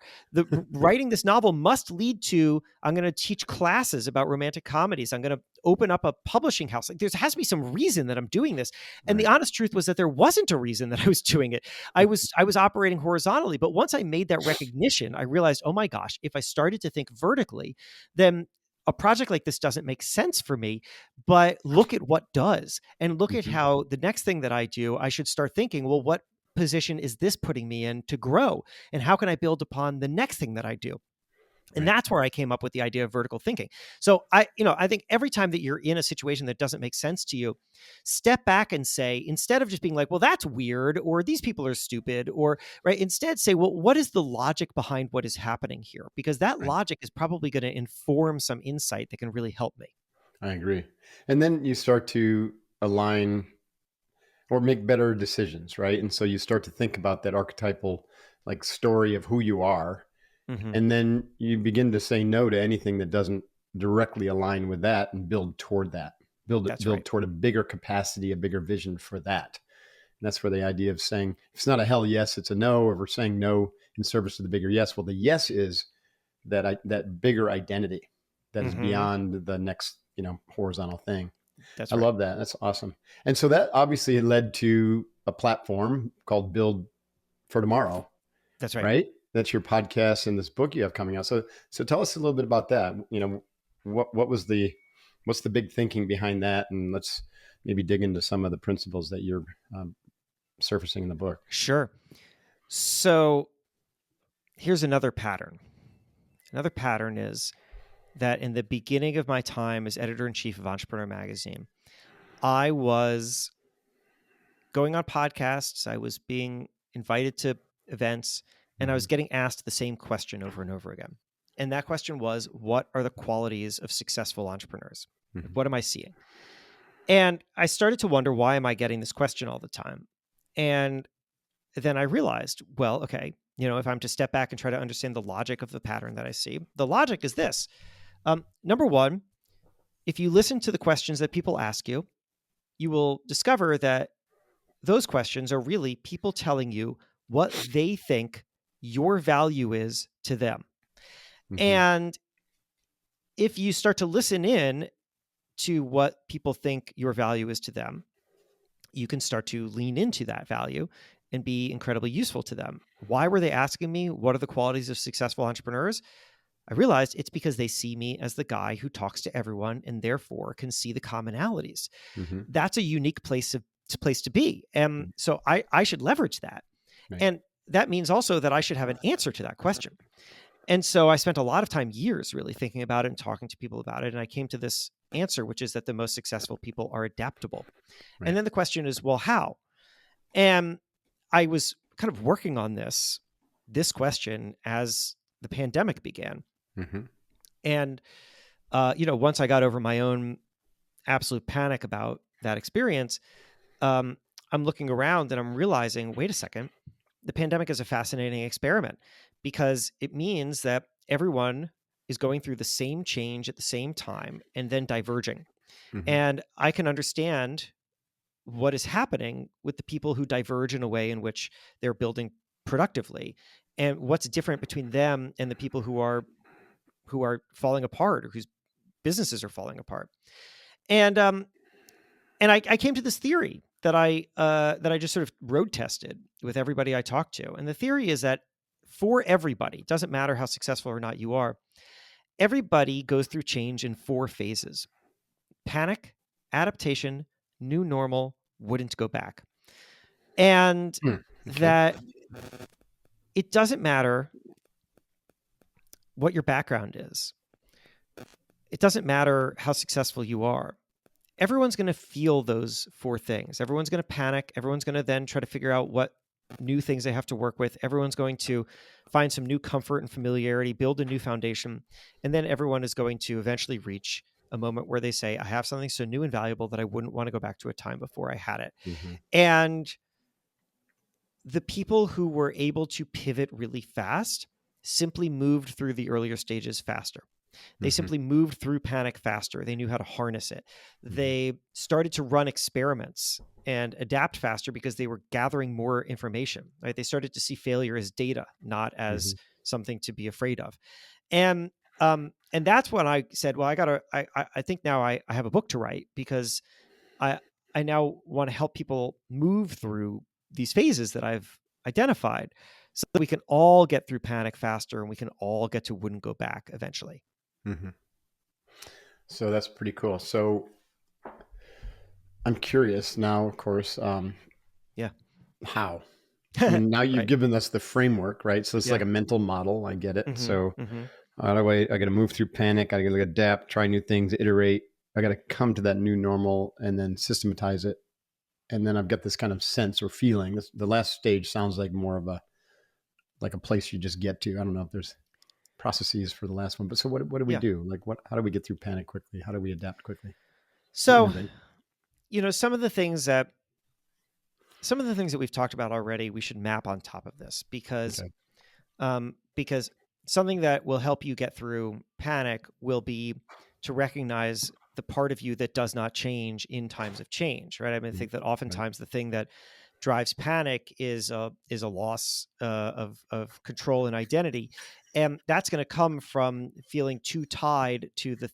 Speaker 2: Writing this novel must lead to, I'm going to teach classes about romantic comedies. I'm going to open up a publishing house. Like, there has to be some reason that I'm doing this. And the
Speaker 1: Right.
Speaker 2: honest truth was that there wasn't a reason that I was doing it. I was operating horizontally. But once I made that recognition, I realized, oh my gosh, if I started to think vertically, then a project like this doesn't make sense for me. But look at what does, and look at
Speaker 1: Mm-hmm.
Speaker 2: how the next thing that I do, I should start thinking, well, what position is this putting me in to grow? And how can I build upon the next thing that I do? And
Speaker 1: Right.
Speaker 2: that's where I came up with the idea of vertical thinking. So I think every time that you're in a situation that doesn't make sense to you, step back and say, instead of just being like, well, that's weird, or these people are stupid, or right, instead say, well, what is the logic behind what is happening here? Because that
Speaker 1: Right.
Speaker 2: logic is probably going to inform some insight that can really help me.
Speaker 1: I agree. And then you start to align or make better decisions, right? And so you start to think about that archetypal like story of who you are,
Speaker 2: Mm-hmm.
Speaker 1: and then you begin to say no to anything that doesn't directly align with that and build toward that.
Speaker 2: That's
Speaker 1: Build
Speaker 2: right.
Speaker 1: toward a bigger capacity, a bigger vision for that. And that's where the idea of saying if it's not a hell yes, it's a no, or we're saying no in service to the bigger yes. Well, the yes is that bigger identity that is
Speaker 2: Mm-hmm.
Speaker 1: beyond the next, horizontal thing.
Speaker 2: That's
Speaker 1: I
Speaker 2: right.
Speaker 1: love that. That's awesome. And so that obviously led to a platform called Build for Tomorrow,
Speaker 2: That's right.
Speaker 1: right? That's your podcast and this book you have coming out. So tell us a little bit about that. What's the big thinking behind that, and let's maybe dig into some of the principles that you're surfacing in the book.
Speaker 2: Sure. So here's another pattern. Another pattern is that in the beginning of my time as editor in chief of Entrepreneur Magazine, I was going on podcasts, I was being invited to events, and I
Speaker 1: Mm-hmm.
Speaker 2: was getting asked the same question over and over again. And that question was, what are the qualities of successful entrepreneurs?
Speaker 1: Mm-hmm.
Speaker 2: What am I seeing? And I started to wonder, why am I getting this question all the time? And then I realized, well, okay, if I'm to step back and try to understand the logic of the pattern that I see, the logic is this. Number one, if you listen to the questions that people ask you, you will discover that those questions are really people telling you what they think your value is to them.
Speaker 1: Mm-hmm.
Speaker 2: And if you start to listen in to what people think your value is to them, you can start to lean into that value and be incredibly useful to them. Why were they asking me, what are the qualities of successful entrepreneurs? I realized it's because they see me as the guy who talks to everyone and therefore can see the commonalities.
Speaker 1: Mm-hmm.
Speaker 2: That's a unique place to be. And so I should leverage that.
Speaker 1: Right.
Speaker 2: And that means also that I should have an answer to that question. And so I spent a lot of time, years, really thinking about it and talking to people about it. And I came to this answer, which is that the most successful people are adaptable.
Speaker 1: Right.
Speaker 2: And then the question is, well, how? And I was kind of working on this question as the pandemic began.
Speaker 1: Mm-hmm.
Speaker 2: And once I got over my own absolute panic about that experience, I'm looking around and I'm realizing, wait a second, the pandemic is a fascinating experiment because it means that everyone is going through the same change at the same time and then diverging.
Speaker 1: Mm-hmm.
Speaker 2: And I can understand what is happening with the people who diverge in a way in which they're building productively, and what's different between them and the people who are falling apart or whose businesses are falling apart. And I came to this theory that I just sort of road tested with everybody I talked to. And the theory is that for everybody, it doesn't matter how successful or not you are, everybody goes through change in 4 phases: panic, adaptation, new normal, wouldn't go back. And
Speaker 1: Okay.
Speaker 2: that it doesn't matter what your background is. It doesn't matter how successful you are. Everyone's going to feel those 4 things. Everyone's going to panic. Everyone's going to then try to figure out what new things they have to work with. Everyone's going to find some new comfort and familiarity, build a new foundation. And then everyone is going to eventually reach a moment where they say, I have something so new and valuable that I wouldn't want to go back to a time before I had it.
Speaker 1: Mm-hmm.
Speaker 2: And the people who were able to pivot really fast simply moved through the earlier stages faster. They
Speaker 1: Mm-hmm.
Speaker 2: simply moved through panic faster. They knew how to harness it. They started to run experiments and adapt faster because they were gathering more information, right? They started to see failure as data, not
Speaker 1: Mm-hmm.
Speaker 2: as something to be afraid of. And that's when I said, well, I think now I have a book to write because I I now want to help people move through these phases that I've identified so that we can all get through panic faster and we can all get to wouldn't go back eventually.
Speaker 1: Mm-hmm. So that's pretty cool. So I'm curious now, of course,
Speaker 2: Yeah.
Speaker 1: how? I mean, now you've
Speaker 2: Right.
Speaker 1: given us the framework, right? So it's like
Speaker 2: Yeah.
Speaker 1: a mental model. I get it.
Speaker 2: Mhm.
Speaker 1: So
Speaker 2: Mhm.
Speaker 1: how do I got to move through panic. I got to adapt, try new things, iterate. I got to come to that new normal and then systematize it. And then I've got this kind of sense or feeling. The last stage sounds like more of a like a place you just get to. I don't know if there's processes for the last one, but so what do we
Speaker 2: Yeah.
Speaker 1: do? Like how do we get through panic quickly? How do we adapt quickly or
Speaker 2: So,
Speaker 1: innovate?
Speaker 2: some of the things that we've talked about already, we should map on top of this
Speaker 1: Okay.
Speaker 2: because something that will help you get through panic will be to recognize the part of you that does not change in times of change, right? I mean, I think that
Speaker 1: Right.
Speaker 2: oftentimes the thing that drives panic is a loss of control and identity, and that's going to come from feeling too tied to the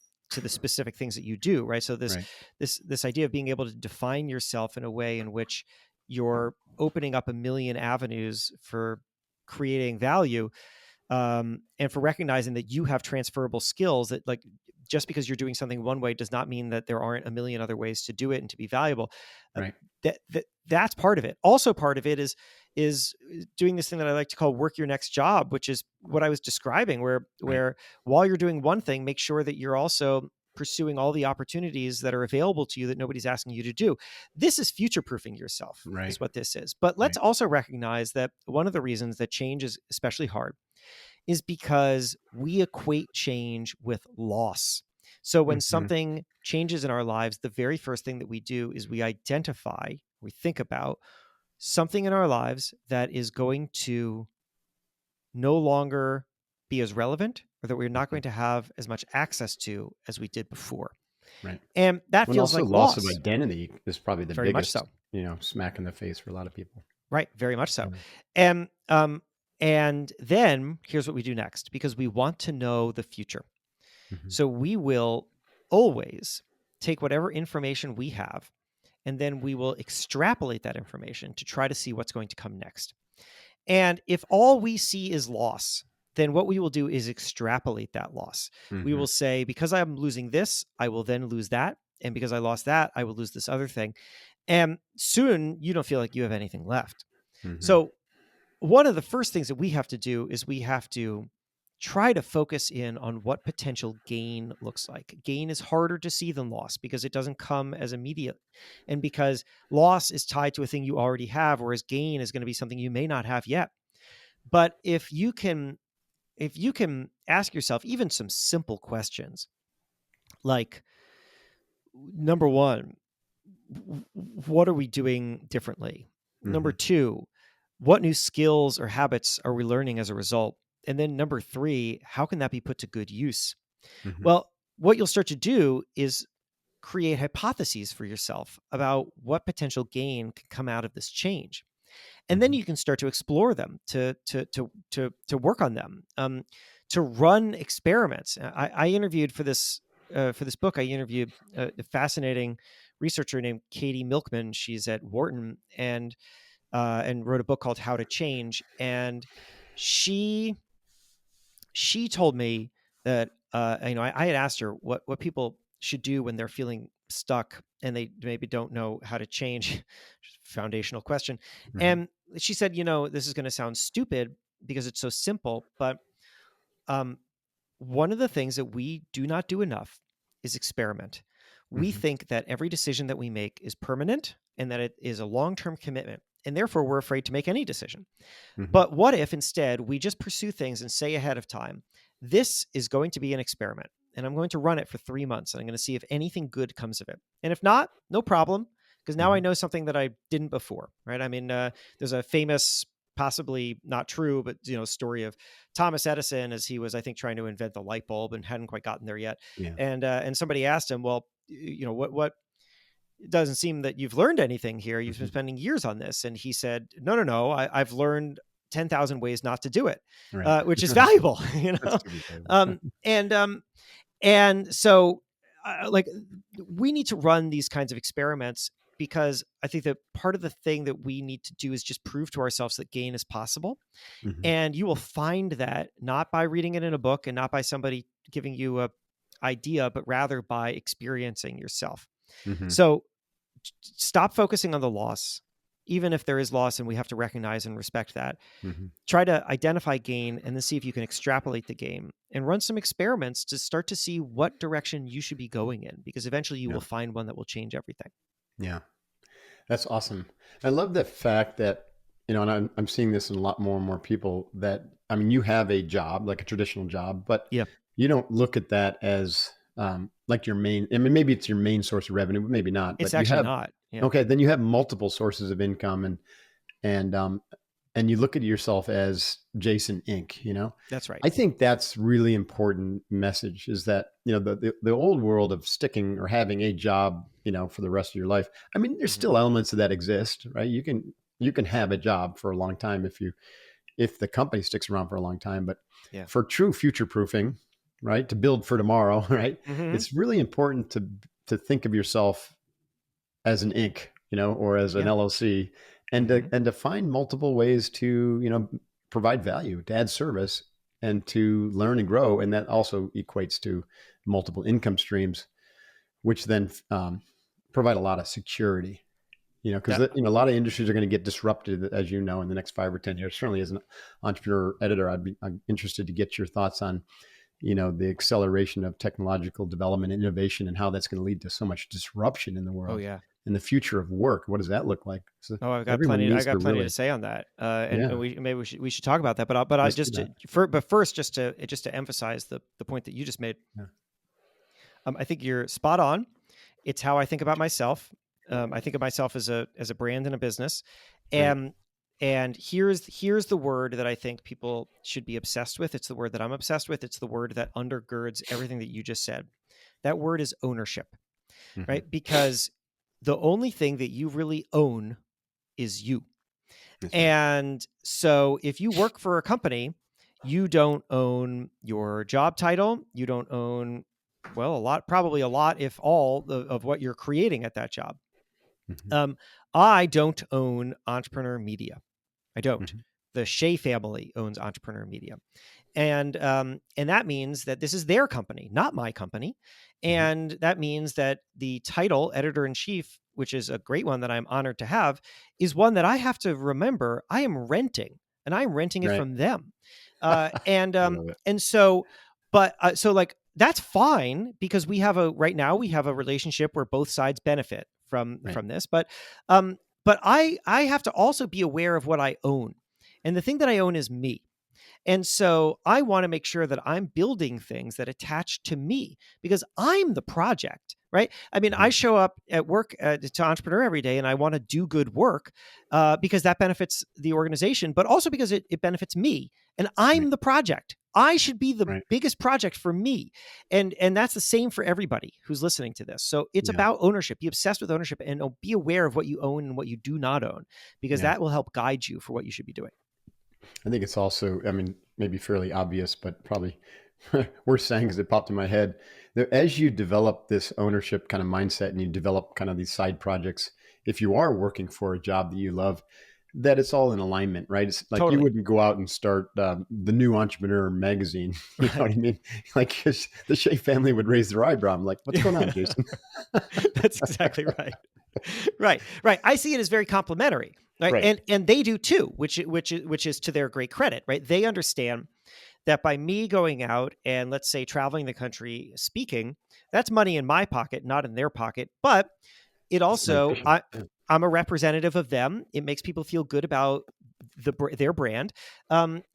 Speaker 2: specific things that you do, right? So this
Speaker 1: Right.
Speaker 2: this idea of being able to define yourself in a way in which you're opening up a million avenues for creating value, and for recognizing that you have transferable skills, that like just because you're doing something one way does not mean that there aren't a million other ways to do it and to be valuable. uh,
Speaker 1: Right.
Speaker 2: that's part of it. Also part of it is doing this thing that I like to call work your next job, which is what I was describing, where
Speaker 1: Right.
Speaker 2: while you're doing one thing, make sure that you're also pursuing all the opportunities that are available to you that nobody's asking you to do. This is future proofing yourself,
Speaker 1: Right.
Speaker 2: is what this is. But let's
Speaker 1: Right.
Speaker 2: also recognize that one of the reasons that change is especially hard is because we equate change with loss. So when
Speaker 1: Mm-hmm.
Speaker 2: something changes in our lives, the very first thing that we do is we think about something in our lives that is going to no longer be as relevant, or that we're not
Speaker 1: Mm-hmm.
Speaker 2: going to have as much access to as we did before.
Speaker 1: Right.
Speaker 2: And that
Speaker 1: When
Speaker 2: feels
Speaker 1: also
Speaker 2: like
Speaker 1: loss of
Speaker 2: loss.
Speaker 1: identity is probably the
Speaker 2: Very much
Speaker 1: biggest,
Speaker 2: so.
Speaker 1: smack in the face for a lot of people.
Speaker 2: Right. Very much so.
Speaker 1: Yeah.
Speaker 2: And and then here's what we do next, because we want to know the future.
Speaker 1: Mm-hmm.
Speaker 2: So we will always take whatever information we have, and then we will extrapolate that information to try to see what's going to come next. And if all we see is loss, then what we will do is extrapolate that loss. We
Speaker 1: Mm-hmm.
Speaker 2: will say, because I'm losing this, I will then lose that. And because I lost that, I will lose this other thing. And soon you don't feel like you have anything left.
Speaker 1: Mm-hmm.
Speaker 2: So one of the first things that we have to do is we have to try to focus in on what potential gain looks like. Gain is harder to see than loss because it doesn't come as immediate, and because loss is tied to a thing you already have, whereas gain is going to be something you may not have yet. But if you can ask yourself even some simple questions, Like, number one, what are we doing differently? Number
Speaker 1: Mm-hmm.
Speaker 2: two, what new skills or habits are we learning as a result? And then number three, how can that be put to good use?
Speaker 1: Mm-hmm.
Speaker 2: Well, what you'll start to do is create hypotheses for yourself about what potential gain can come out of this change, and then
Speaker 1: Mm-hmm.
Speaker 2: you can start to explore them, to work on them, to run experiments. I interviewed for this book. I interviewed a fascinating researcher named Katie Milkman. She's at Wharton, and wrote a book called How to Change. And she she told me that I had asked her what people should do when they're feeling stuck and they maybe don't know how to change. Foundational question.
Speaker 1: Mm-hmm.
Speaker 2: And she said, this is going to sound stupid because it's so simple, but um, one of the things that we do not do enough is experiment. We
Speaker 1: Mm-hmm.
Speaker 2: think that every decision that we make is permanent and that it is a long-term commitment, and therefore we're afraid to make any decision.
Speaker 1: Mm-hmm.
Speaker 2: But what if instead we just pursue things and say ahead of time, this is going to be an experiment and I'm going to run it for 3 months and I'm going to see if anything good comes of it. And if not, no problem, because now I
Speaker 1: Mm-hmm.
Speaker 2: know something that I didn't before, right? I mean, there's a famous, possibly not true, but story of Thomas Edison as he was, I think, trying to invent the light bulb and hadn't quite gotten there yet.
Speaker 1: Yeah.
Speaker 2: And somebody asked him, well, what it doesn't seem that you've learned anything here. You've been
Speaker 1: Mm-hmm.
Speaker 2: spending years on this. And he said, no, I've learned 10,000 ways not to do it,
Speaker 1: Right.
Speaker 2: which is valuable,
Speaker 1: That's super valuable.
Speaker 2: Um, and, um, and so like we need to run these kinds of experiments, because I think that part of the thing that we need to do is just prove to ourselves that gain is possible.
Speaker 1: Mm-hmm.
Speaker 2: And you will find that not by reading it in a book and not by somebody giving you a idea, but rather by experiencing yourself.
Speaker 1: Mm-hmm.
Speaker 2: So stop focusing on the loss, even if there is loss and we have to recognize and respect that.
Speaker 1: Mm-hmm.
Speaker 2: Try to identify gain and then see if you can extrapolate the gain and run some experiments to start to see what direction you should be going in, because eventually you
Speaker 1: Yeah.
Speaker 2: will find one that will change everything.
Speaker 1: Yeah. That's awesome. I love the fact that, and I'm seeing this in a lot more and more people that, I mean, you have a job, like a traditional job, but
Speaker 2: Yeah.
Speaker 1: you don't look at that as like your main, I mean, maybe it's your main source of revenue, but maybe not,
Speaker 2: It's
Speaker 1: but you
Speaker 2: actually
Speaker 1: have,
Speaker 2: not. Yeah,
Speaker 1: okay, then you have multiple sources of income, and, and you look at yourself as Jason Inc.,
Speaker 2: that's right.
Speaker 1: I think that's really important message, is that, the old world of sticking or having a job, for the rest of your life. I mean, there's
Speaker 2: Mm-hmm.
Speaker 1: still elements of that exist, right? You can have a job for a long time if the company sticks around for a long time, but
Speaker 2: Yeah.
Speaker 1: for true future proofing, right? To build for tomorrow, right?
Speaker 2: Mm-hmm.
Speaker 1: It's really important to think of yourself as an Inc., or as an
Speaker 2: Yeah.
Speaker 1: LLC, and
Speaker 2: Mm-hmm.
Speaker 1: to find multiple ways to, provide value, to add service, and to learn and grow. And that also equates to multiple income streams, which then provide a lot of security, because
Speaker 2: That
Speaker 1: a lot of industries are going to get disrupted, as in the next 5 or 10 years. Certainly, as an entrepreneur editor, I'm interested to get your thoughts on, the acceleration of technological development, innovation, and how that's going to lead to so much disruption in the
Speaker 2: Oh
Speaker 1: world,
Speaker 2: yeah.
Speaker 1: and the future of work. What does that look like? So
Speaker 2: Oh, I've got
Speaker 1: everyone
Speaker 2: plenty. I
Speaker 1: needs to
Speaker 2: got plenty to
Speaker 1: really,
Speaker 2: say on that, and
Speaker 1: yeah,
Speaker 2: we should talk about that. But I
Speaker 1: let's do
Speaker 2: just
Speaker 1: that.
Speaker 2: but first, just to emphasize the point that you just made.
Speaker 1: Yeah.
Speaker 2: I think you're spot on. It's how I think about myself. I think of myself as a brand and a business,
Speaker 1: Right.
Speaker 2: and here's the word that I think people should be obsessed with. It's the word that I'm obsessed with. It's the word that undergirds everything that you just said. That word is ownership,
Speaker 1: Mm-hmm.
Speaker 2: right? Because the only thing that you really own is you.
Speaker 1: That's right.
Speaker 2: And so if you work for a company, you don't own your job title. You don't own, well, probably a lot, if all, of what you're creating at that job.
Speaker 1: Mm-hmm.
Speaker 2: I don't own Entrepreneur Media. I don't.
Speaker 1: Mm-hmm.
Speaker 2: The Shea family owns Entrepreneur Media. And that means that this is their company, not my company.
Speaker 1: Mm-hmm.
Speaker 2: And that means that the title editor in chief, which is a great one that I'm honored to have, is one that I have to remember I am renting, and I'm renting it
Speaker 1: Right.
Speaker 2: from them.
Speaker 1: I love it.
Speaker 2: And so, but so like that's fine, because right now we have a relationship where both sides benefit from
Speaker 1: Right.
Speaker 2: this. But I have to also be aware of what I own, and the thing that I own is me. And so I want to make sure that I'm building things that attach to me because I'm the project, right? I mean, I
Speaker 1: Mhm.
Speaker 2: show up at work to Entrepreneur every day and I want to do good work because that benefits the organization, but also because it benefits me. And
Speaker 1: Right.
Speaker 2: I'm the project. I should be the
Speaker 1: Right.
Speaker 2: biggest project for me. And that's the same for everybody who's listening to this. So it's
Speaker 1: Yeah.
Speaker 2: about ownership. Be obsessed with ownership and be aware of what you own and what you do not own, because
Speaker 1: Yeah.
Speaker 2: that will help guide you for what you should be doing.
Speaker 1: I think it's also, I mean, maybe fairly obvious, but probably worth saying because it popped in my head. That as you develop this ownership kind of mindset and you develop kind of these side projects, if you are working for a job that you love, that it's all in alignment, right? It's like you
Speaker 2: Totally.
Speaker 1: wouldn't go out and start the new entrepreneur magazine. You know
Speaker 2: Right.
Speaker 1: what I mean? Like 'cause the Shea family would raise their eyebrow. I'm like, what's going on, Jason?
Speaker 2: That's exactly right. Right. Right. I see it as very complimentary. Right.
Speaker 1: Right.
Speaker 2: And they do too, which is to their great credit, right? They understand that by me going out and let's say traveling the country speaking, that's money in my pocket, not in their pocket. But it
Speaker 1: It's
Speaker 2: also,
Speaker 1: beneficial. Yeah.
Speaker 2: I'm a representative of them. It makes people feel good about their brand.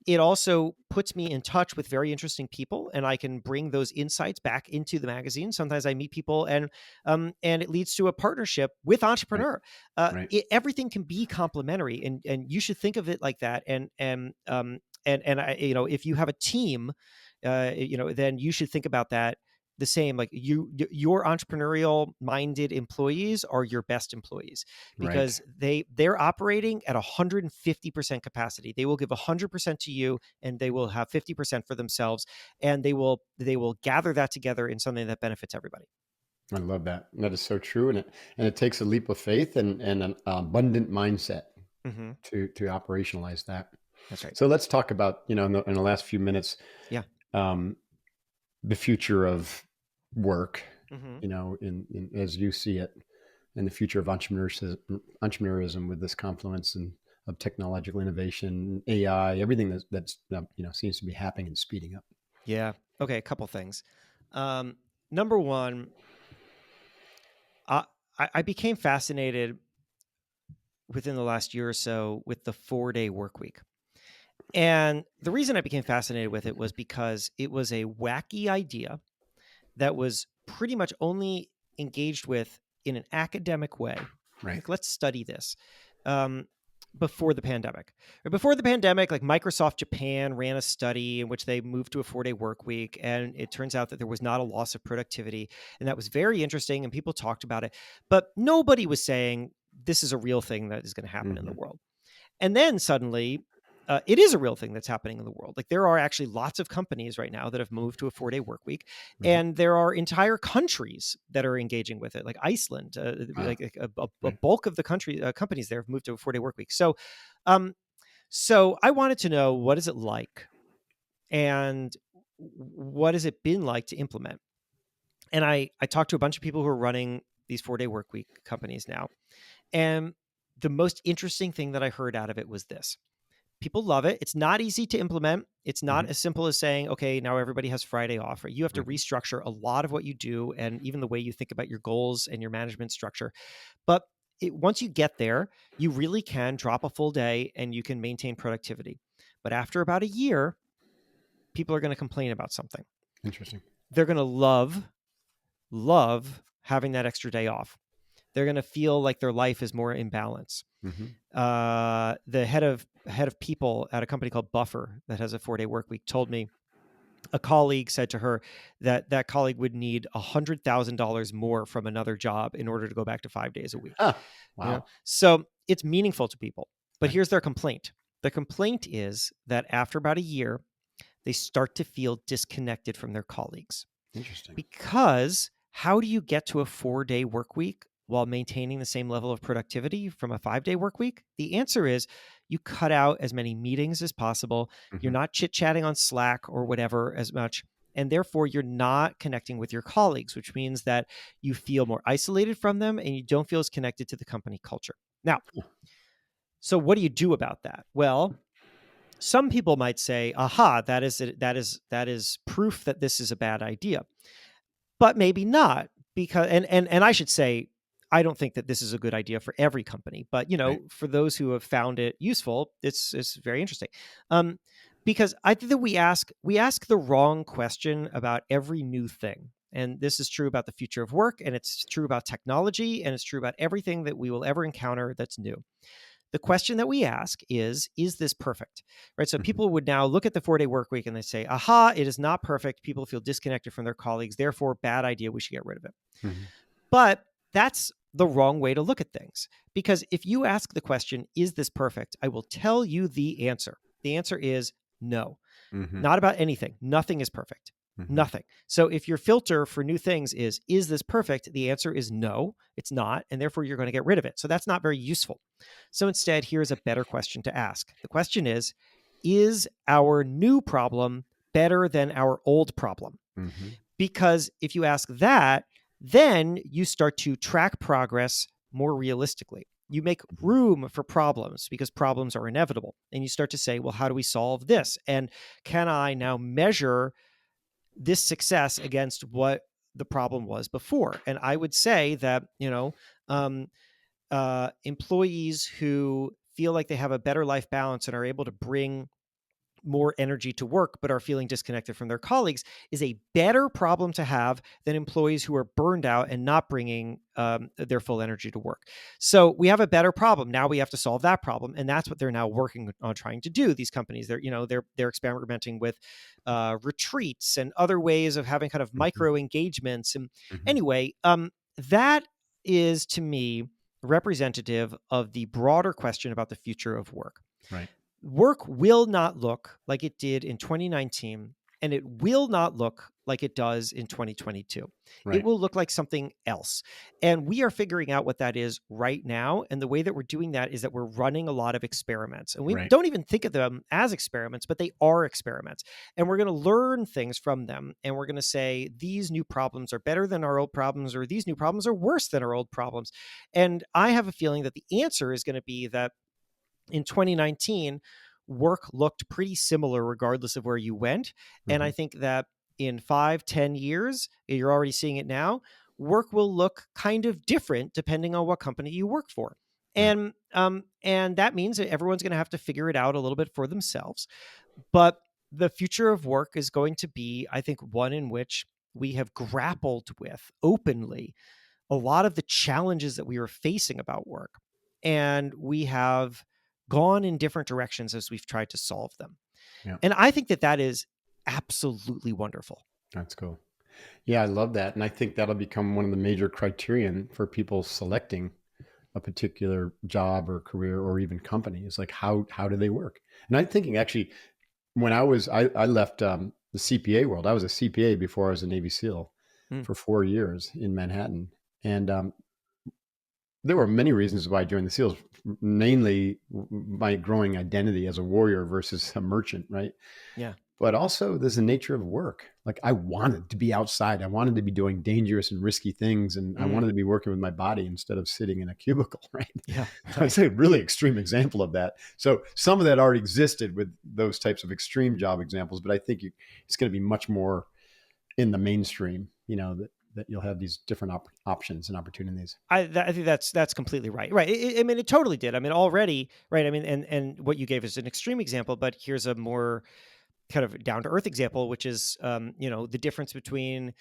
Speaker 2: It also puts me in touch with very interesting people, and I can bring those insights back into the magazine. Sometimes I meet people, and it leads to a partnership with
Speaker 1: Right.
Speaker 2: Entrepreneur.
Speaker 1: Right.
Speaker 2: Everything can be complementary, and you should think of it like that. And I, if you have a team, then you should think about that the same. Like your entrepreneurial minded employees are your best employees
Speaker 1: Right.
Speaker 2: because they're operating at 150% capacity. They will give 100% to you, and they will have 50% for themselves, and they will gather that together in something that benefits everybody.
Speaker 1: I love that. That is so true, and it takes a leap of faith and an abundant mindset
Speaker 2: Mm-hmm.
Speaker 1: to operationalize that.
Speaker 2: That's right.
Speaker 1: So let's talk about in the last few minutes
Speaker 2: Yeah.
Speaker 1: um, the future of work.
Speaker 2: Mm-hmm.
Speaker 1: In as you see it, and the future of entrepreneurism with this confluence and of technological innovation, AI, everything that's seems to be happening and speeding up.
Speaker 2: Yeah. Okay. A couple things. Um, Number one, I, I became fascinated within the last year or so with the 4-day work week. And the reason I became fascinated with it was because it was a wacky idea that was pretty much only engaged with in an academic way.
Speaker 1: Right.
Speaker 2: Like, let's study this. Um, Before the pandemic. Or before the pandemic, like Microsoft Japan ran a study in which they moved to a 4-day work week. And it turns out that there was not a loss of productivity. And that was very interesting. And people talked about it. But nobody was saying this is a real thing that is going to happen in the
Speaker 1: Mm-hmm.
Speaker 2: world. And then suddenly, it is a real thing that's happening in the world. Like there are actually lots of companies right now that have moved to a 4-day work week,
Speaker 1: Mm-hmm.
Speaker 2: and there are entire countries that are engaging with it, like Iceland.
Speaker 1: Wow.
Speaker 2: Like a
Speaker 1: Right.
Speaker 2: bulk of the country companies there have moved to a 4-day work week. Um, so I wanted to know, what is it like, and what has it been like to implement? And I talked to a bunch of people who are running these 4-day work week companies now, and the most interesting thing that I heard out of it was this: people love it. It's not easy to implement. It's
Speaker 1: Mm-hmm.
Speaker 2: not as simple as saying, okay, now everybody has Friday off. Right? You have to
Speaker 1: Mm-hmm.
Speaker 2: restructure a lot of what you do, and even the way you think about your goals and your management structure. But once you get there, you really can drop a full day and you can maintain productivity. But after about a year, people are going to complain about something.
Speaker 1: Interesting.
Speaker 2: They're going to love having that extra day off. They're going to feel like their life is more in balance.
Speaker 1: Mm-hmm.
Speaker 2: The head of people at a company called Buffer that has a 4-day work week told me a colleague said to her that colleague would need $100,000 more from another job in order to go back to 5 days a week.
Speaker 1: Ah, wow.
Speaker 2: So it's meaningful to people. But
Speaker 1: Right.
Speaker 2: here's their complaint. The complaint is that after about a year, they start to feel disconnected from their colleagues.
Speaker 1: Interesting.
Speaker 2: Because how do you get to a 4-day work week while maintaining the same level of productivity from a 5-day work week? The answer is you cut out as many meetings as possible. You're
Speaker 1: Mm-hmm.
Speaker 2: not chit-chatting on Slack or whatever as much. And therefore, you're not connecting with your colleagues, which means that you feel more isolated from them and you don't feel as connected to the company culture. Now, so what do you do about that? Well, some people might say, aha, that is proof that this is a bad idea. But maybe not, because and I should say, I don't think that this is a good idea for every company, but
Speaker 1: Right.
Speaker 2: for those who have found it useful, it's very interesting. Um, because I think that we ask the wrong question about every new thing. And this is true about the future of work, and it's true about technology, and it's true about everything that we will ever encounter that's new. The question that we ask is this perfect? Right? So
Speaker 1: Mhm.
Speaker 2: people would now look at the 4-day work week and they say, aha, it is not perfect. People feel disconnected from their colleagues. Therefore, bad idea. We should get rid of it.
Speaker 1: Mhm.
Speaker 2: But that's the wrong way to look at things. Because if you ask the question, is this perfect? I will tell you the answer. The answer is no.
Speaker 1: Mhm.
Speaker 2: Not about anything. Nothing is perfect.
Speaker 1: Mhm.
Speaker 2: Nothing. So if your filter for new things is this perfect? The answer is no, it's not. And therefore, you're going to get rid of it. So that's not very useful. So instead, here's a better question to ask. The question is our new problem better than our old problem?
Speaker 1: Mhm.
Speaker 2: Because if you ask that, then you start to track progress more realistically. You make
Speaker 1: Mhm.
Speaker 2: room for problems because problems are inevitable. And you start to say, well, how do we solve this? And can I now measure this success against what the problem was before? And I would say that, um, employees who feel like they have a better life balance and are able to bring more energy to work but are feeling disconnected from their colleagues is a better problem to have than employees who are burned out and not bringing their full energy to work. So we have a better problem. Now we have to solve that problem, and that's what they're now working on trying to do. These companies, they're experimenting with retreats and other ways of having kind of
Speaker 1: Mhm.
Speaker 2: micro engagements. And
Speaker 1: Mhm.
Speaker 2: anyway, that is to me representative of the broader question about the future of work.
Speaker 1: Right.
Speaker 2: Work will not look like it did in 2019, and it will not look like it does in 2022. It
Speaker 1: Right.
Speaker 2: will look like something else. And we are figuring out what that is right now. And the way that we're doing that is that we're running a lot of experiments. And we
Speaker 1: Right.
Speaker 2: don't even think of them as experiments, but they are experiments. And we're going to learn things from them. And we're going to say, these new problems are better than our old problems, or these new problems are worse than our old problems. And I have a feeling that the answer is going to be that in 2019, work looked pretty similar regardless of where you went. And I
Speaker 1: Mhm.
Speaker 2: think that in 5-10 years, you're already seeing it now, work will look kind of different depending on what company you work for.
Speaker 1: Right.
Speaker 2: And that means that everyone's going to have to figure it out a little bit for themselves. But the future of work is going to be, I think, one in which we have grappled with openly a lot of the challenges that we were facing about work. And we have gone in different directions as we've tried to solve them.
Speaker 1: Yeah.
Speaker 2: And I think that that is absolutely wonderful.
Speaker 1: That's cool. Yeah, I love that. And I think that'll become one of the major criterion for people selecting a particular job or career or even company is like how do they work? And I'm thinking actually when I left the CPA world, I was a CPA before I was a Navy SEAL
Speaker 2: Mm,
Speaker 1: for 4 years in Manhattan. And there were many reasons why I joined the SEALs, mainly my growing identity as a warrior versus a merchant, right?
Speaker 2: yeah.
Speaker 1: But also there's the nature of work. Like I wanted to be outside. I wanted to be doing dangerous and risky things. And I
Speaker 2: Mm,
Speaker 1: wanted to be working with my body instead of sitting in a cubicle, right?
Speaker 2: yeah.
Speaker 1: It's
Speaker 2: Right.
Speaker 1: a really extreme example of that. So some of that already existed with those types of extreme job examples, but I think it's going to be much more in the mainstream, that you'll have these different options and opportunities.
Speaker 2: I think that's completely right. Right. I mean, it totally did. I mean, already, right. I mean, and what you gave is an extreme example, but here's a more kind of down to earth example, which is, the difference between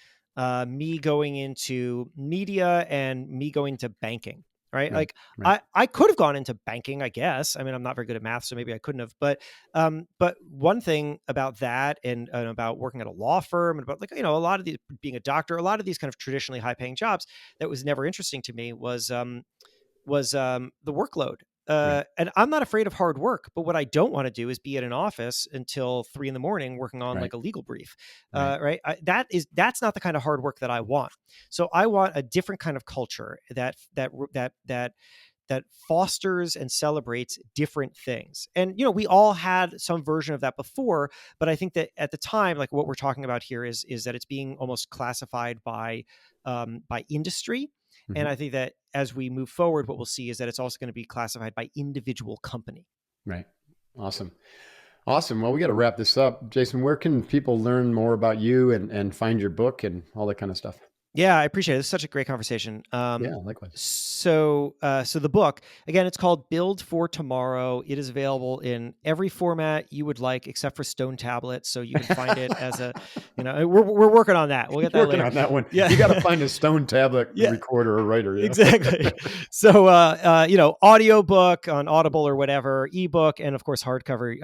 Speaker 2: me going into media and me going to banking. Right.
Speaker 1: Right.
Speaker 2: Like
Speaker 1: Right.
Speaker 2: I could have gone into banking, I guess. I mean, I'm not very good at math, so maybe I couldn't have. But one thing about that and about working at a law firm and about like, a lot of these being a doctor, a lot of these kind of traditionally high paying jobs that was never interesting to me was the workload.
Speaker 1: Right.
Speaker 2: And I'm not afraid of hard work, but what I don't want to do is be at an office until 3 in the morning working on
Speaker 1: Right.
Speaker 2: like a legal brief.
Speaker 1: Right.
Speaker 2: Right? That's not the kind of hard work that I want. So I want a different kind of culture that fosters and celebrates different things. And we all had some version of that before, but I think that at the time, like what we're talking about here is that it's being almost classified by industry. And
Speaker 1: Hmm.
Speaker 2: I think that as we move forward, what we'll see is that it's also going to be classified by individual company.
Speaker 1: Right. Awesome. Awesome. Well, we got to wrap this up. Jason, where can people learn more about you and find your book and all that kind of stuff?
Speaker 2: Yeah, I appreciate it. It's such a great conversation.
Speaker 1: Yeah, likewise.
Speaker 2: So the book, again, it's called Build for Tomorrow. It is available in every format you would like, except for Stone Tablet. So you can find it as a, we're working on that. We'll get that
Speaker 1: Working
Speaker 2: later.
Speaker 1: on that one.
Speaker 2: Yeah.
Speaker 1: You got to find a Stone tablet
Speaker 2: Yeah.
Speaker 1: recorder or writer.
Speaker 2: Exactly. So, audiobook on Audible or whatever, ebook, and of course, hardcover,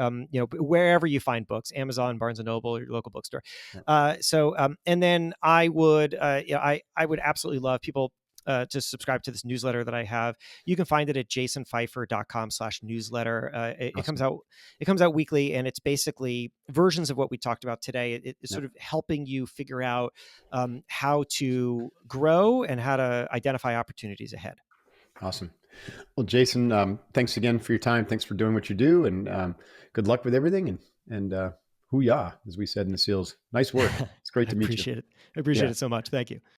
Speaker 2: wherever you find books, Amazon, Barnes and Noble, or your local bookstore. And then I would, I would absolutely love people to subscribe to this newsletter that I have. You can find it at jasonfeifer.com/newsletter.
Speaker 1: Awesome.
Speaker 2: It comes out weekly, and it's basically versions of what we talked about today. It's
Speaker 1: Yep.
Speaker 2: sort of helping you figure out how to grow and how to identify opportunities ahead.
Speaker 1: Awesome. Well, Jason, thanks again for your time. Thanks for doing what you do, and good luck with everything. And hoo-yah, as we said in the SEALs. Nice work. It's great
Speaker 2: I
Speaker 1: to meet you.
Speaker 2: appreciate it. I appreciate
Speaker 1: Yeah.
Speaker 2: it so much. Thank you.